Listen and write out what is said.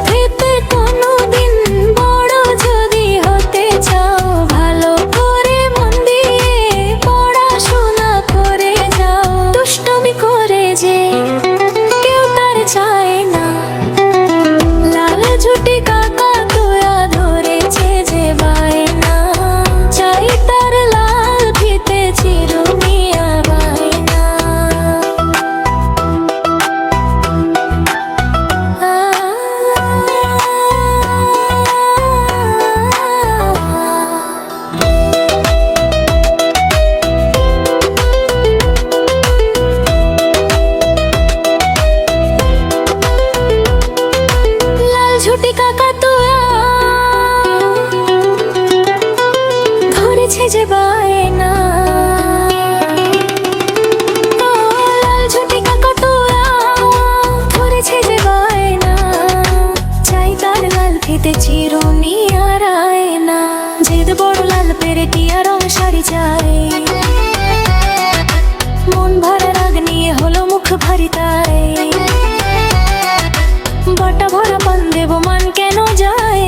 ফিতে কোনোদিন বড় যদি হতে চাও, ভালো করে মন দিয়ে পড়াশোনা করে যাও। দুষ্টুমি করে যে কেউ তার চায় না, লাল ঝুটি কাকা তুয়া ধরেছে যে বায়না, চাই তার লাল ফিতে চিরুনিয়া বায়না। ঝুটি কাকা তুয়া ধরেছে যে বায়না, ও লাল ঝুটি কাকা তুয়া ধরেছে যে বায়না, চাই তার লাল ফিতে চিরুনি আর আয়না। জেদ বড় লাল পেরেটিয়া রং শাড়ি চাই, মন ভরা রাগ নিয়ে হলো মুখ ভারী তাই, বাটা ভরা পান দেব মান কেন যায়